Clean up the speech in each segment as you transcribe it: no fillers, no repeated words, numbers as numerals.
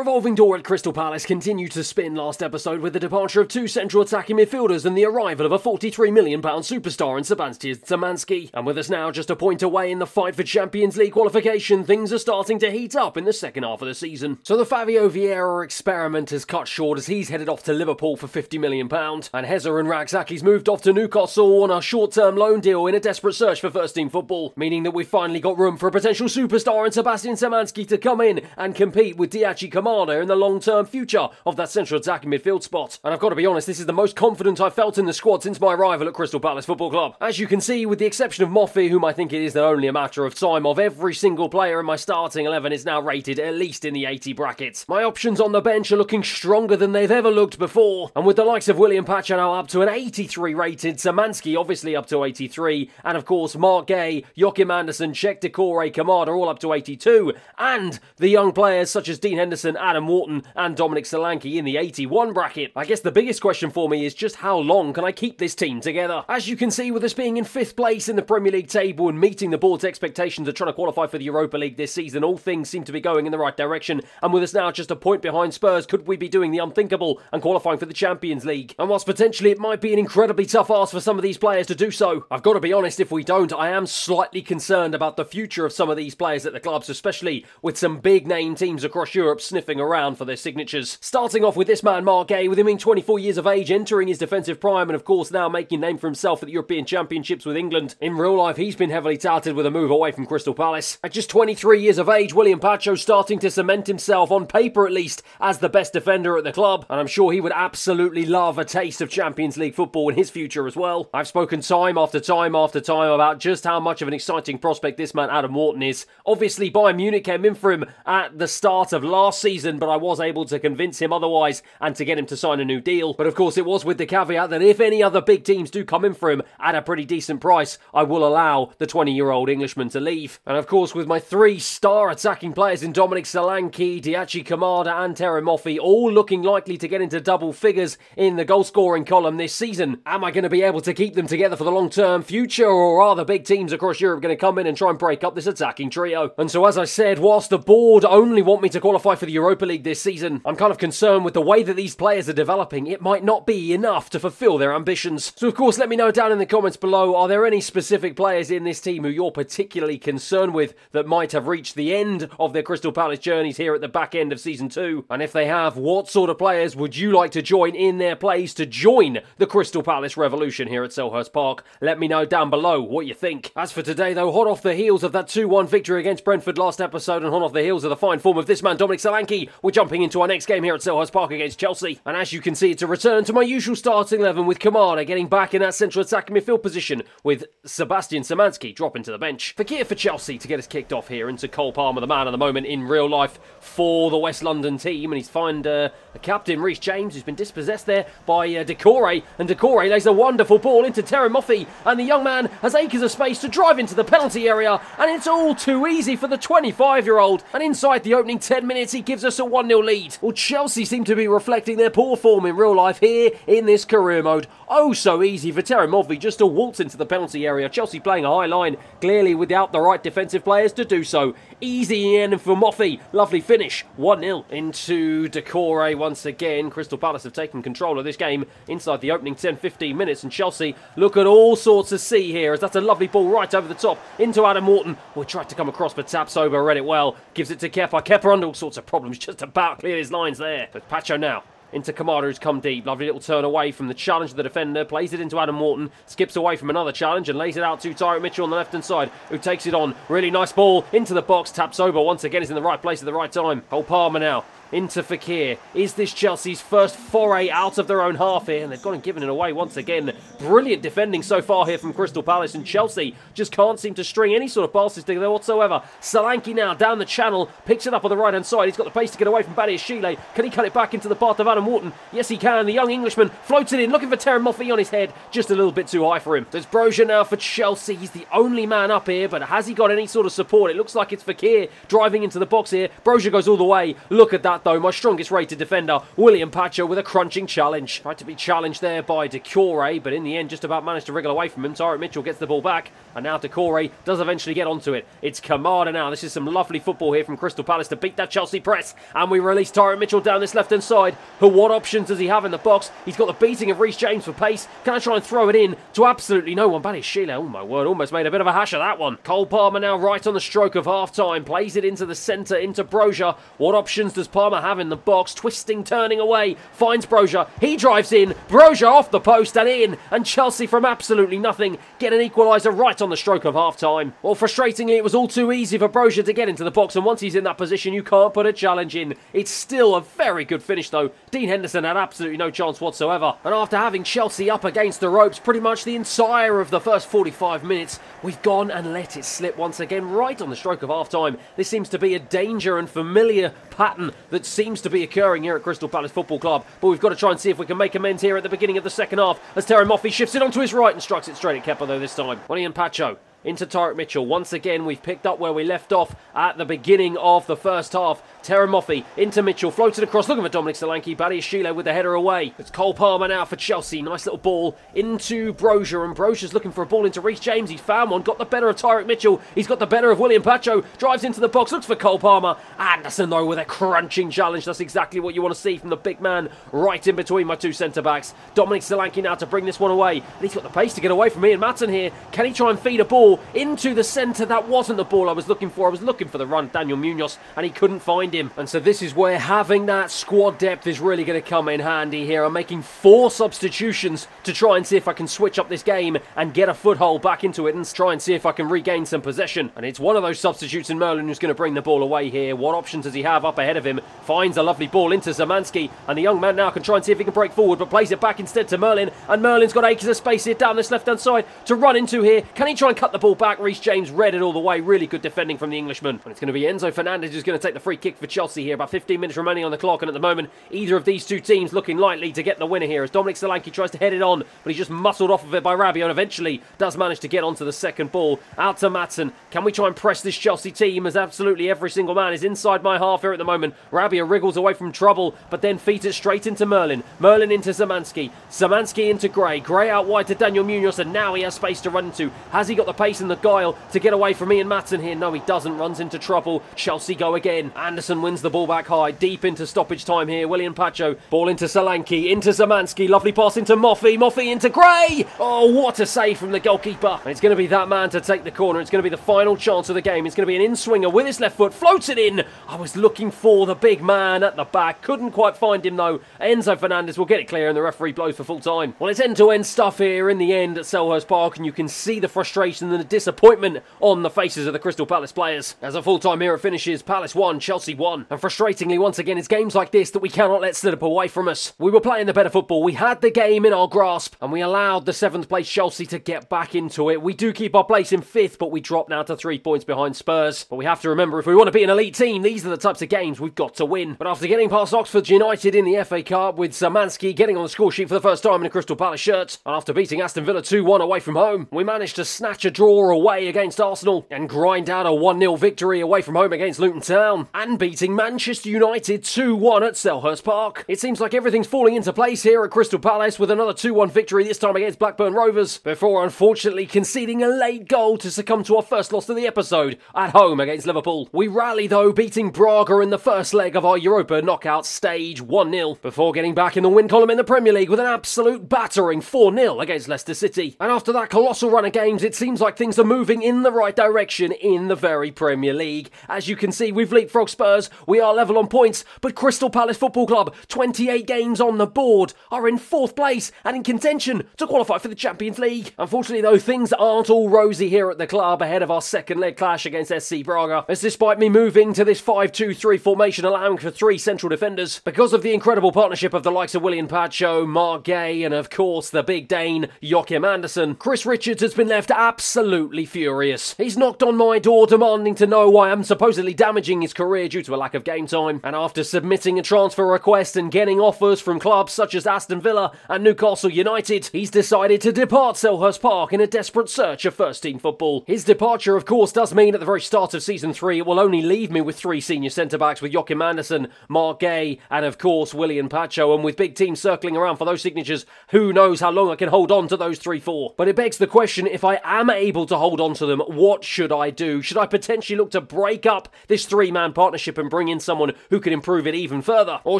revolving door at Crystal Palace continued to spin last episode with the departure of two central attacking midfielders and the arrival of a £43 million superstar in Sebastian Szymanski. And with us now just a point away in the fight for Champions League qualification, things are starting to heat up in the second half of the season. So the Fabio Vieira experiment has cut short as he's headed off to Liverpool for £50 million, and Hezza and Rakzaki's moved off to Newcastle on a short-term loan deal in a desperate search for first-team football, meaning that we've finally got room for a potential superstar in Sebastian Szymanski to come in and compete with Diachi Kamada in the long-term future of that central attacking midfield spot. And I've got to be honest, this is the most confident I've felt in the squad since my arrival at Crystal Palace Football Club. As you can see, with the exception of Moffi, whom I think it is only a matter of time of, every single player in my starting 11 is now rated at least in the 80 brackets. My options on the bench are looking stronger than they've ever looked before, and with the likes of William Pacha now up to an 83 rated, Szymanski obviously up to 83, and of course Mark Gay, Joachim Andersen, Czech Decore, Kamada all up to 82, and the young players such as Dean Henderson, Adam Wharton and Dominic Solanke in the 81 bracket. I guess the biggest question for me is just how long can I keep this team together? As you can see, with us being in 5th place in the Premier League table and meeting the board's expectations of trying to qualify for the Europa League this season, all things seem to be going in the right direction, and with us now just a point behind Spurs, could we be doing the unthinkable and qualifying for the Champions League? And whilst potentially it might be an incredibly tough ask for some of these players to do so, I've got to be honest, if we don't, I am slightly concerned about the future of some of these players at the clubs, especially with some big name teams across Europe sniffing around for their signatures. Starting off with this man, Mark Gay, with him being 24 years of age, entering his defensive prime, and of course now making a name for himself at the European Championships with England. In real life, he's been heavily touted with a move away from Crystal Palace. At just 23 years of age, William Pacho starting to cement himself, on paper at least, as the best defender at the club, and I'm sure he would absolutely love a taste of Champions League football in his future as well. I've spoken time after time after time about just how much of an exciting prospect this man Adam Wharton is. Obviously, Bayern Munich came in for him at the start of last season, but I was able to convince him otherwise and to get him to sign a new deal. But of course, it was with the caveat that if any other big teams do come in for him at a pretty decent price, I will allow the 20-year-old Englishman to leave. And of course, with my 3 star attacking players in Dominic Solanke, Diachi Kamada and Terem Moffi all looking likely to get into double figures in the goal-scoring column this season, am I going to be able to keep them together for the long-term future, or are the big teams across Europe going to come in and try and break up this attacking trio? And so, as I said, whilst the board only want me to qualify for the Europa League this season, I'm kind of concerned with the way that these players are developing. It might not be enough to fulfill their ambitions. So of course, let me know down in the comments below, are there any specific players in this team who you're particularly concerned with that might have reached the end of their Crystal Palace journeys here at the back end of Season 2? And if they have, what sort of players would you like to join in their place to join the Crystal Palace revolution here at Selhurst Park? Let me know down below what you think. As for today though, hot off the heels of that 2-1 victory against Brentford last episode and hot off the heels of the fine form of this man Dominic Solanke, we're jumping into our next game here at Selhurst Park against Chelsea. And as you can see, it's a return to my usual starting 11 with Kamada getting back in that central attacking midfield position with Sebastian Szymanski dropping to the bench. Fakir for Chelsea to get us kicked off here into Cole Palmer, the man of the moment in real life for the West London team, and he's found a captain, Reece James, who's been dispossessed there by Decore, and Decore lays a wonderful ball into Terem Moffi, and the young man has acres of space to drive into the penalty area, and it's all too easy for the 25-year-old, and inside the opening 10 minutes he gives us a 1-0 lead. Well, Chelsea seem to be reflecting their poor form in real life here in this career mode. Oh, so easy for Terem Moffi just to waltz into the penalty area. Chelsea playing a high line, clearly without the right defensive players to do so. Easy in for Moffi. Lovely finish. 1-0 into Decore once again. Crystal Palace have taken control of this game inside the opening 10-15 minutes, and Chelsea look at all sorts of sea here, as that's a lovely ball right over the top into Adam Wharton. We tried to come across, but Tapsoba read it well. Gives it to Kepa. Kepa under all sorts of problems, just about cleared his lines there. But Pacho now into Kamada, who's come deep. Lovely little turn away from the challenge of the defender. Plays it into Adam Wharton. Skips away from another challenge and lays it out to Tyrick Mitchell on the left-hand side, who takes it on. Really nice ball into the box. Tapsoba once again is in the right place at the right time. Cole Palmer now into Fakir. Is this Chelsea's first foray out of their own half here? And they've gone and given it away once again. Brilliant defending so far here from Crystal Palace, and Chelsea just can't seem to string any sort of passes together whatsoever. Solanke now down the channel, picks it up on the right hand side. He's got the pace to get away from Badiashile. Can he cut it back into the path of Adam Wharton? Yes, he can. The young Englishman floats it in, looking for Terem Moffi on his head. Just a little bit too high for him. There's Broja now for Chelsea. He's the only man up here, but has he got any sort of support? It looks like it's Fakir driving into the box here. Broja goes all the way. Look at that that though, my strongest rated defender, William Pacho, with a crunching challenge. Tried to be challenged there by Doucouré, but in the end just about managed to wriggle away from him. Tyrick Mitchell gets the ball back, and now Doucouré does eventually get onto it. It's Kamada now. This is some lovely football here from Crystal Palace to beat that Chelsea press, and we release Tyrick Mitchell down this left-hand side. What options does he have in the box? He's got the beating of Reece James for pace. Can I try and throw it in to absolutely no one? Badiashile, oh my word, almost made a bit of a hash of that one. Cole Palmer now right on the stroke of half-time, plays it into the centre, into Broja. What options does Palmer have in the box? Twisting, turning away, finds Broja. He drives in, Broja off the post and in, and Chelsea from absolutely nothing get an equaliser right on the stroke of half-time. Well, frustratingly, it was all too easy for Broja to get into the box, and once he's in that position, you can't put a challenge in. It's still a very good finish, though. Dean Henderson had absolutely no chance whatsoever, and after having Chelsea up against the ropes pretty much the entire of the first 45 minutes, we've gone and let it slip once again right on the stroke of half-time. This seems to be a danger and familiar pattern that seems to be occurring here at Crystal Palace Football Club, but we've got to try and see if we can make amends here at the beginning of the second half as Terry Moffey shifts it onto his right and strikes it straight at Kepa though this time. William Pacho into Tyrick Mitchell. Once again, we've picked up where we left off at the beginning of the first half. Terry Moffey into Mitchell, floated across, looking for Dominic Solanke. Badiashile with the header away. It's Cole Palmer now for Chelsea. Nice little ball into Broja, and Broja's looking for a ball into Reece James. He's found one, got the better of Tyrick Mitchell. He's got the better of William Pacho. Drives into the box, looks for Cole Palmer. Anderson though with a crunching challenge. That's exactly what you want to see from the big man right in between my two centre-backs. Dominic Solanke now to bring this one away. And he's got the pace to get away from Ian Maatsen here. Can he try and feed a ball into the centre? That wasn't the ball I was looking for. I was looking for the run, Daniel Munoz, and he couldn't find him. And so this is where having that squad depth is really going to come in handy here. I'm making 4 substitutions to try and see if I can switch up this game and get a foothold back into it and try and see if I can regain some possession. And it's one of those substitutes in Merlin who's going to bring the ball away here. What options does he have up ahead of him? Finds a lovely ball into Szymanski, and the young man now can try and see if he can break forward, but plays it back instead to Merlin, and Merlin's got acres of space here down this left-hand side to run into here. Can he try and cut the ball back? Reece James read it all the way. Really good defending from the Englishman. And it's going to be Enzo Fernandez who's going to take the free kick for Chelsea here. About 15 minutes remaining on the clock, and at the moment, either of these two teams looking likely to get the winner here as Dominic Solanke tries to head it on, but he's just muscled off of it by Rabiot and eventually does manage to get onto the second ball. Out to Maatsen. Can we try and press this Chelsea team as absolutely every single man is inside my half here at the moment? Rabiot wriggles away from trouble, but then feeds it straight into Merlin. Merlin into Szymanski. Szymanski into Gray. Gray out wide to Daniel Munoz, and now he has space to run into. Has he got the pace and the guile to get away from Ian Maatsen here? No, he doesn't. Runs into trouble. Chelsea go again. Anderson wins the ball back high, deep into stoppage time here. William Pacho, ball into Solanke, into Szymanski, lovely pass into Moffey, Moffey into Gray. Oh, what a save from the goalkeeper. And it's going to be that man to take the corner. It's going to be the final chance of the game. It's going to be an in-swinger with his left foot, floats it in. I was looking for the big man at the back, couldn't quite find him though. Enzo Fernandez will get it clear and the referee blows for full time. Well, it's end-to-end stuff here in the end at Selhurst Park, and you can see the frustration and the disappointment on the faces of the Crystal Palace players. As a full-time here it finishes, Palace 1, Chelsea 1. And frustratingly, once again, it's games like this that we cannot let slip away from us. We were playing the better football, we had the game in our grasp, and we allowed the 7th place Chelsea to get back into it. We do keep our place in 5th, but we drop now to 3 points behind Spurs. But we have to remember, if we want to be an elite team, these are the types of games we've got to win. But after getting past Oxford United in the FA Cup, with Szymanski getting on the score sheet for the first time in a Crystal Palace shirt, and after beating Aston Villa 2-1 away from home, we managed to snatch a draw away against Arsenal and grind out a 1-0 victory away from home against Luton Town, and beating Manchester United 2-1 at Selhurst Park. It seems like everything's falling into place here at Crystal Palace with another 2-1 victory, this time against Blackburn Rovers, before unfortunately conceding a late goal to succumb to our first loss of the episode at home against Liverpool. We rally though, beating Braga in the first leg of our Europa knockout stage 1-0, before getting back in the win column in the Premier League with an absolute battering 4-0 against Leicester City. And after that colossal run of games, it seems like things are moving in the right direction in the very Premier League. As you can see, we've leapfrogged Spurs, we are level on points, but Crystal Palace Football Club, 28 games on the board, are in 4th place and in contention to qualify for the Champions League. Unfortunately though, things aren't all rosy here at the club ahead of our second leg clash against SC Braga, as despite me moving to this 5-2-3 formation allowing for 3 central defenders, because of the incredible partnership of the likes of William Pacho, Mark Gay, and of course the big Dane, Joachim Andersen, Chris Richards has been left absolutely furious. He's knocked on my door demanding to know why I'm supposedly damaging his career due to to a lack of game time, and after submitting a transfer request and getting offers from clubs such as Aston Villa and Newcastle United, he's decided to depart Selhurst Park in a desperate search of first-team football. His departure, of course, does mean at the very start of Season 3 it will only leave me with 3 senior centre-backs with Joachim Andersen, Marc Guéhi and, of course, Willian Pacho, and with big teams circling around for those signatures, who knows how long I can hold on to those 3 for. But it begs the question, if I am able to hold on to them, what should I do? Should I potentially look to break up this 3-man partnership and bring in someone who can improve it even further? Or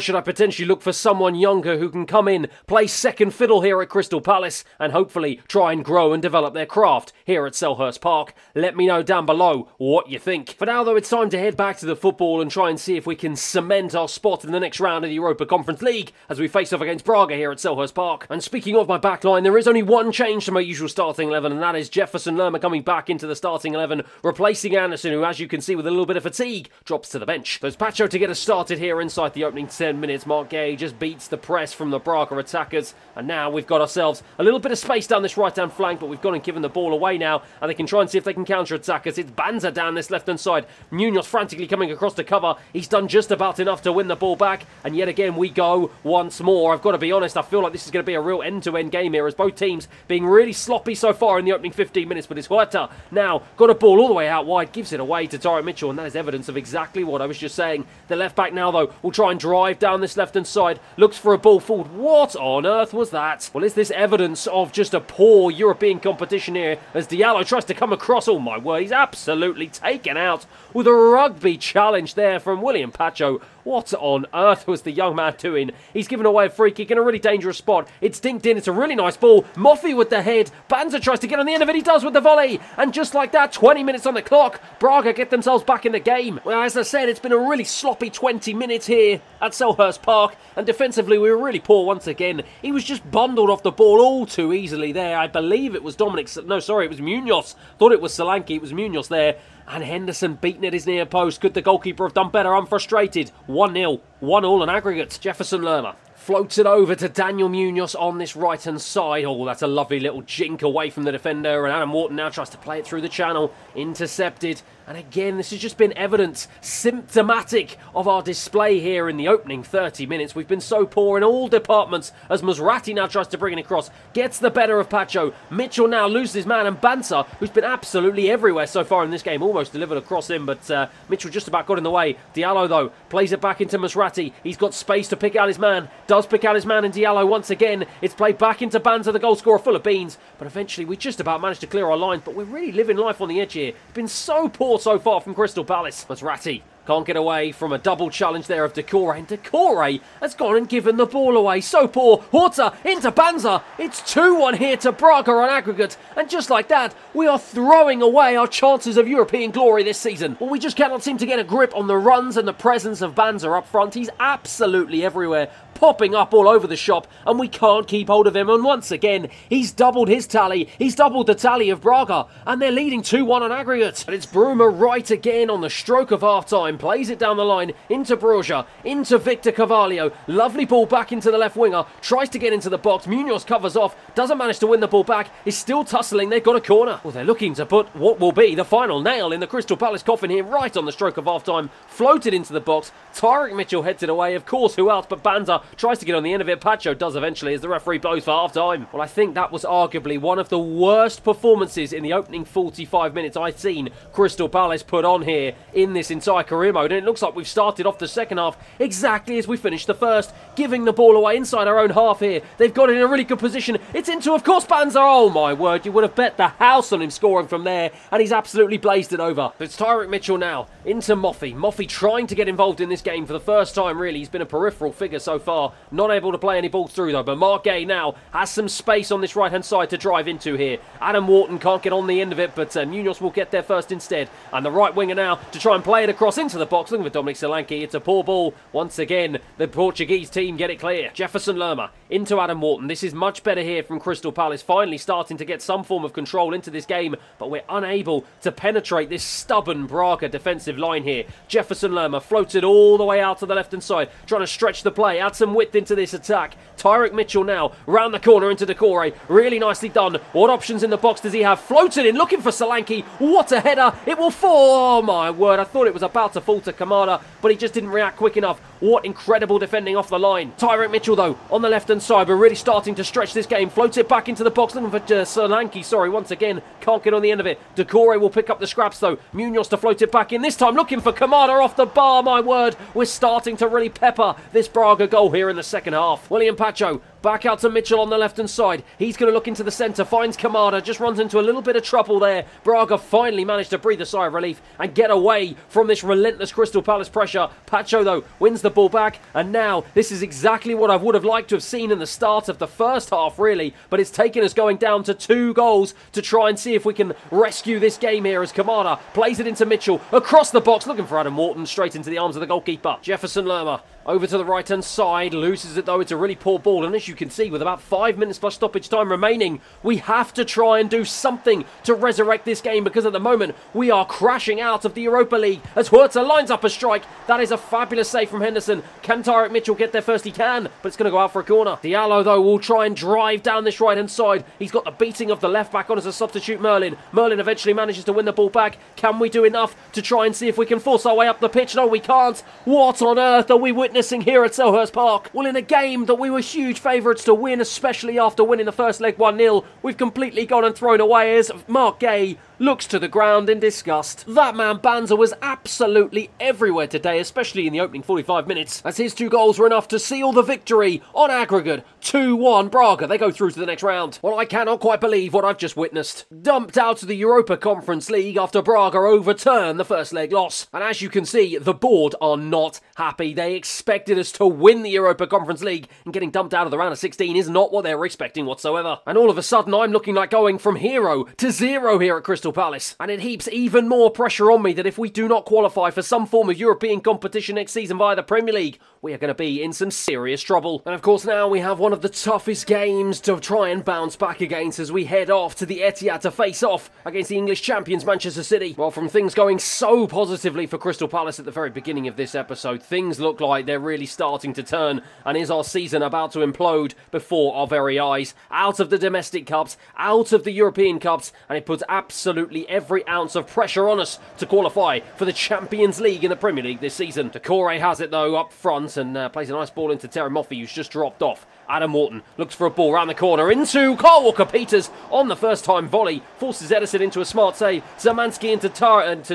should I potentially look for someone younger who can come in, play second fiddle here at Crystal Palace, and hopefully try and grow and develop their craft here at Selhurst Park? Let me know down below what you think. For now though, it's time to head back to the football and try and see if we can cement our spot in the next round of the Europa Conference League as we face off against Braga here at Selhurst Park. And speaking of my backline, there is only one change to my usual starting 11, and that is Jefferson Lerma coming back into the starting 11, replacing Andersen, who, as you can see with a little bit of fatigue, drops to the bench. There's Pacho to get us started here inside the opening 10 minutes. Marc Guéhi just beats the press from the Braga attackers, and now we've got ourselves a little bit of space down this right-hand flank, but we've gone and given the ball away now, and they can try and see if they can counter-attack us. It's Banza down this left-hand side. Munoz frantically coming across to cover. He's done just about enough to win the ball back, and yet again we go once more. I've got to be honest, I feel like this is going to be a real end-to-end game here, as both teams being really sloppy so far in the opening 15 minutes, but it's Huerta now got a ball all the way out wide, gives it away to Tyrick Mitchell, and that is evidence of exactly what I was just saying. The left back now, though, will try and drive down this left-hand side, looks for a ball forward. What on earth was that? Well, is this evidence of just a poor European competition here, as Diallo tries to come across? Oh my word, he's absolutely taken out with a rugby challenge there from Willian Pacho. What on earth was the young man doing? He's given away a free kick in a really dangerous spot. It's dinked in. It's a really nice ball. Moffey with the head. Banza tries to get on the end of it. He does with the volley. And just like that, 20 minutes on the clock, Braga get themselves back in the game. Well, as I said, it's been a really sloppy 20 minutes here at Selhurst Park. And defensively, we were really poor once again. He was just bundled off the ball all too easily there. I believe it was No, sorry, it was Munoz. Thought it was Solanke. It was Munoz there. And Henderson beaten at his near post. Could the goalkeeper have done better? I'm frustrated. 1-0. 1-1 on aggregate. Jefferson Lerma floats it over to Daniel Munoz on this right-hand side. Oh, that's a lovely little jink away from the defender. And Adam Wharton now tries to play it through the channel. Intercepted. And again, this has just been evidence, symptomatic of our display here in the opening 30 minutes. We've been so poor in all departments as Musrati now tries to bring it across. Gets the better of Pacho. Mitchell now loses his man, and Banza, who's been absolutely everywhere so far in this game, almost delivered across him, but Mitchell just about got in the way. Diallo, though, plays it back into Musrati. He's got space to pick out his man. Does pick out his man, and Diallo once again. It's played back into Banza, the goal scorer, full of beans. But eventually, we just about managed to clear our lines, but we're really living life on the edge here. Been so poor so far from Crystal Palace. Musrati can't get away from a double challenge there of Decore, and Decore has gone and given the ball away. So poor. Huerta into Banza. It's 2-1 here to Braga on aggregate, and just like that, we are throwing away our chances of European glory this season. Well, we just cannot seem to get a grip on the runs and the presence of Banza up front. He's absolutely everywhere, popping up all over the shop, and we can't keep hold of him. And once again, he's doubled his tally. He's doubled the tally of Braga, and they're leading 2-1 on aggregate. And it's Bruma right again on the stroke of half-time. Plays it down the line into Broja, into Victor Carvalho. Lovely ball back into the left winger. Tries to get into the box. Munoz covers off. Doesn't manage to win the ball back. Is still tussling. They've got a corner. Well, they're looking to put what will be the final nail in the Crystal Palace coffin here, right on the stroke of half-time. Floated into the box. Tyrick Mitchell heads it away. Of course, who else but Banza tries to get on the end of it. Pacho does eventually as the referee blows for half-time. Well, I think that was arguably one of the worst performances in the opening 45 minutes I've seen Crystal Palace put on here in this entire career mode. And it looks like we've started off the second half exactly as we finished the first, giving the ball away inside our own half here. They've got it in a really good position. It's into, of course, Banza. Oh my word, you would have bet the house on him scoring from there, and he's absolutely blazed it over. It's Tyrick Mitchell now into Moffey. Moffey trying to get involved in this game for the first time, really. He's been a peripheral figure so far, not able to play any balls through though, but Marc Guéhi now has some space on this right hand side to drive into here. Adam Wharton can't get on the end of it, but Munoz will get there first instead, and the right winger now to try and play it across into the box, looking for Dominic Solanke. It's a poor ball once again. The Portuguese team get it clear. Jefferson Lerma into Adam Wharton. This is much better here from Crystal Palace, finally starting to get some form of control into this game, but we're unable to penetrate this stubborn Braga defensive defensive line here. Jefferson Lerma floated all the way out to the left-hand side, trying to stretch the play, add some width into this attack. Tyrick Mitchell now, round the corner into Doucouré. Really nicely done. What options in the box does he have? Floated in, looking for Solanke. What a header. It will fall. Oh, my word. I thought it was about to fall to Kamada, but he just didn't react quick enough. What incredible defending off the line. Tyrick Mitchell, though, on the left-hand side. We're really starting to stretch this game. Floats it back into the box, looking for Solanke. Sorry, once again, can't get on the end of it. Doucouré will pick up the scraps, though. Munoz to float it back in. This time, looking for Kamada off the bar. My word. We're starting to really pepper this Braga goal here in the second half. William Pacho back out to Mitchell on the left-hand side. He's going to look into the centre, finds Kamada, just runs into a little bit of trouble there. Braga finally managed to breathe a sigh of relief and get away from this relentless Crystal Palace pressure. Pacho, though, wins the ball back, and now this is exactly what I would have liked to have seen in the start of the first half, really, but it's taken us going down to 2 goals to try and see if we can rescue this game here as Kamada plays it into Mitchell, across the box, looking for Adam Wharton, straight into the arms of the goalkeeper. Jefferson Lerma over to the right-hand side, loses it though. It's a really poor ball, and as you can see, with about 5 minutes plus stoppage time remaining, we have to try and do something to resurrect this game, because at the moment we are crashing out of the Europa League as Huerta lines up a strike. That is a fabulous save from Henderson. Can Tyrick Mitchell get there first? He can, but it's going to go out for a corner. Diallo, though, will try and drive down this right-hand side. He's got the beating of the left-back on as a substitute Merlin. Merlin eventually manages to win the ball back. Can we do enough to try and see if we can force our way up the pitch? No, we can't. What on earth are we witnessing here at Selhurst Park? Well, in a game that we were huge favourites to win, especially after winning the first leg 1-0, we've completely gone and thrown away as Mark Gay looks to the ground in disgust. That man Banza was absolutely everywhere today, especially in the opening 45 minutes, as his 2 goals were enough to seal the victory on aggregate. 2-1 Braga, they go through to the next round. Well, I cannot quite believe what I've just witnessed. Dumped out of the Europa Conference League after Braga overturned the first leg loss. And as you can see, the board are not happy. They expected us to win the Europa Conference League, and getting dumped out of the round of 16 is not what they were expecting whatsoever. And all of a sudden, I'm looking like going from hero to 0 here at Crystal Palace, and it heaps even more pressure on me that if we do not qualify for some form of European competition next season via the Premier League, we are going to be in some serious trouble. And of course now we have one of the toughest games to try and bounce back against as we head off to the Etihad to face off against the English champions Manchester City. Well, from things going so positively for Crystal Palace at the very beginning of this episode, things look like they're really starting to turn, and is our season about to implode before our very eyes? Out of the domestic cups, out of the European cups, and it puts absolutely every ounce of pressure on us to qualify for the Champions League in the Premier League this season. Doucouré has it though up front and plays a nice ball into Terry Moffey, who's just dropped off. Adam Wharton looks for a ball round the corner into Kyle Walker-Peters on the first time volley, forces Edison into a smart save. Zamansky into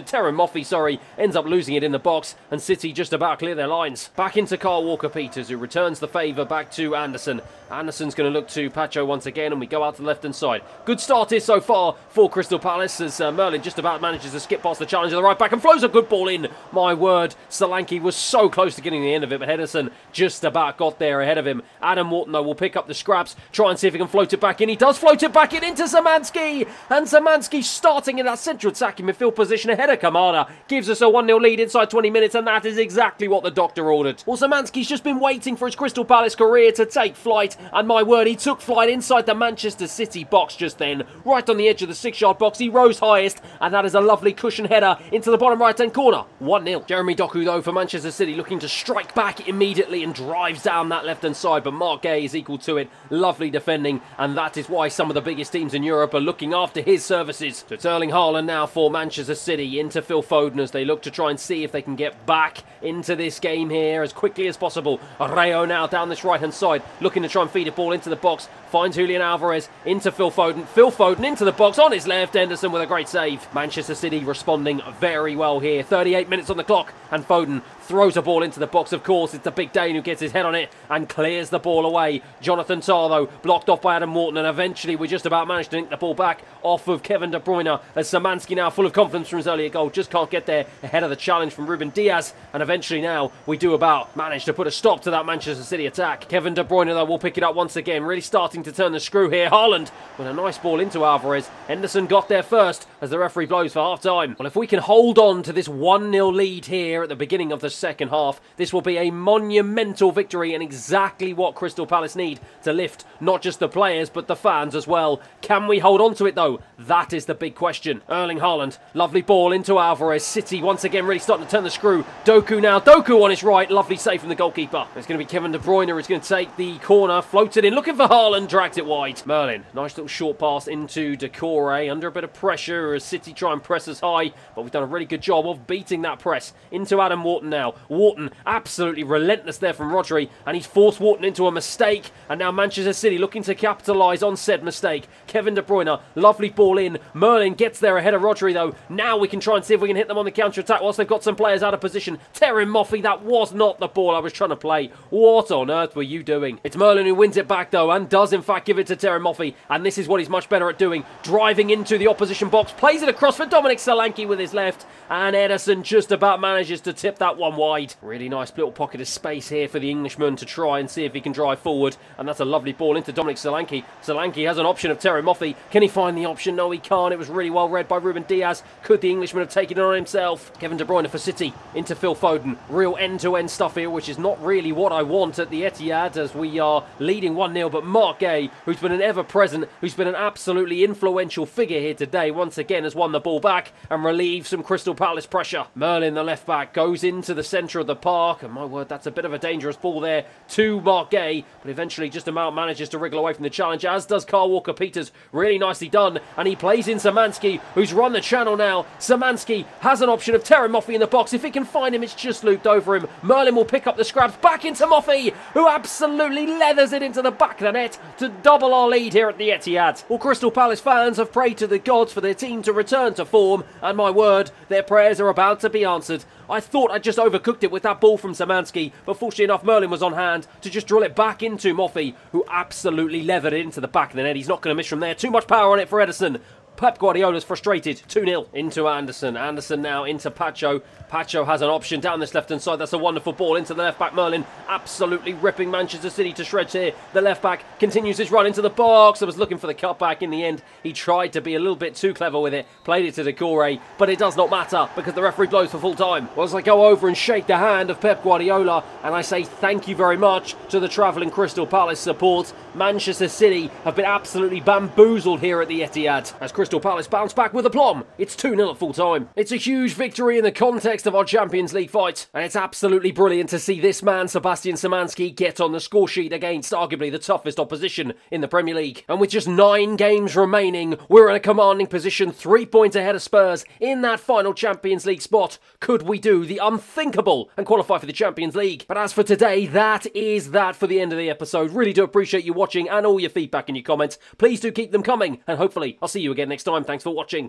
Terry Moffey, ends up losing it in the box, and City just about clear their lines. Back into Kyle Walker-Peters, who returns the favour back to Anderson. Anderson's going to look to Pacho once again, and we go out to the left-hand side. Good start here so far for Crystal Palace, as Merlin just about manages to skip past the challenge of the right back and flows a good ball in. My word, Solanke was so close to getting the end of it, but Henderson just about got there ahead of him. Adam Wharton, though, will pick up the scraps, try and see if he can float it back in. He does float it back in into Zamansky, and Zamansky starting in that central attacking midfield position ahead of Kamada gives us a 1-0 lead inside 20 minutes, and that is exactly what the doctor ordered. Well, Zamansky's just been waiting for his Crystal Palace career to take flight, and my word, he took flight inside the Manchester City box just then, right on the edge of the 6-yard box. He rose highest, and that is a lovely cushion header into the bottom right-hand corner. 1-0. Jeremy Doku, though, for Manchester City, looking to strike back immediately and drives down that left-hand side, but Mark Gay is equal to it. Lovely defending, and that is why some of the biggest teams in Europe are looking after his services. To Erling Haaland now for Manchester City, into Phil Foden as they look to try and see if they can get back into this game here as quickly as possible. Rayo now down this right-hand side, looking to try and feed a ball into the box, finds Julian Alvarez into Phil Foden. Phil Foden into the box on his left, Henderson with a great save. Manchester City responding very well here. 38 minutes on the clock, and Foden throws a ball into the box. Of course, it's the Big Dane who gets his head on it and clears the ball away. Jonathan Tah, though, blocked off by Adam Wharton, and eventually we just about managed to nick the ball back off of Kevin De Bruyne, as Szymanski now full of confidence from his earlier goal, just can't get there ahead of the challenge from Ruben Diaz, and eventually now we do about manage to put a stop to that Manchester City attack. Kevin De Bruyne, though, will pick it up once again, really starting to turn the screw here. Haaland with a nice ball into Alvarez. Henderson got there first as the referee blows for half-time. Well, if we can hold on to this 1-0 lead here at the beginning of the second half. This will be a monumental victory and exactly what Crystal Palace need to lift not just the players but the fans as well. Can we hold on to it though? That is the big question. Erling Haaland, lovely ball into Alvarez. City once again really starting to turn the screw. Doku now, Doku on his right, lovely save from the goalkeeper. It's going to be Kevin De Bruyne who's going to take the corner, floated in, looking for Haaland, drags it wide. Merlin, nice little short pass into Doucouré, under a bit of pressure as City try and press us high, but we've done a really good job of beating that press. Into Adam Wharton now. Wharton, absolutely relentless there from Rodri, and he's forced Wharton into a mistake, and now Manchester City looking to capitalise on said mistake. Kevin De Bruyne, lovely ball in. Merlin gets there ahead of Rodri though. Now we can try and see if we can hit them on the counter-attack whilst they've got some players out of position. Terry Moffey, that was not the ball I was trying to play. What on earth were you doing? It's Merlin who wins it back though, and does in fact give it to Terry Moffey, and this is what he's much better at doing. Driving into the opposition box, plays it across for Dominic Solanke with his left, and Ederson just about manages to tip that one wide. Really nice little pocket of space here for the Englishman to try and see if he can drive forward, and that's a lovely ball into Dominic Solanke. Solanke has an option of Terry Moffey. Can he find the option? No, he can't. It was really well read by Ruben Diaz. Could the Englishman have taken it on himself? Kevin De Bruyne for City into Phil Foden. Real end-to-end stuff here, which is not really what I want at the Etihad as we are leading 1-0, but Marc Guéhi, who's been an ever-present, who's been an absolutely influential figure here today, once again has won the ball back and relieved some Crystal Palace pressure. Merlin, the left-back, goes into the centre of the park, and my word, that's a bit of a dangerous ball there to Marc Guéhi, but eventually just about manages to wriggle away from the challenge, as does Kyle Walker-Peters. Really nicely done, and he plays in Szymanski, who's run the channel now. Szymanski has an option of Terry Moffey in the box. If he can find him, it's just looped over him. Merlin will pick up the scraps, back into Moffey, who absolutely leathers it into the back of the net to double our lead here at the Etihad. Well, Crystal Palace fans have prayed to the gods for their team to return to form, and my word, their prayers are about to be answered. I thought I just overcooked it with that ball from Szymanski, but fortunately enough, Merlin was on hand to just drill it back into Moffey, who absolutely leathered it into the back of the net. He's not going to miss from there. Too much power on it for Ederson. Pep Guardiola's frustrated. 2-0 into Anderson. Anderson now into Pacho. Pacho has an option down this left-hand side. That's a wonderful ball into the left-back. Merlin absolutely ripping Manchester City to shreds here. The left-back continues his run into the box. I was looking for the cutback. In the end, he tried to be a little bit too clever with it. Played it to Doucouré, but it does not matter because the referee blows for full time. Well, as I go over and shake the hand of Pep Guardiola, and I say thank you very much to the travelling Crystal Palace support, Manchester City have been absolutely bamboozled here at the Etihad. As Crystal Palace bounce back with aplomb, it's 2-0 at full time. It's a huge victory in the context of our Champions League fight, and it's absolutely brilliant to see this man, Sebastian Szymanski, get on the score sheet against arguably the toughest opposition in the Premier League. And with just 9 games remaining, we're in a commanding position, 3 points ahead of Spurs in that final Champions League spot. Could we do the unthinkable and qualify for the Champions League? But as for today, that is that for the end of the episode. Really do appreciate you watching and all your feedback and your comments. Please do keep them coming, and hopefully I'll see you again next time. Thanks for watching.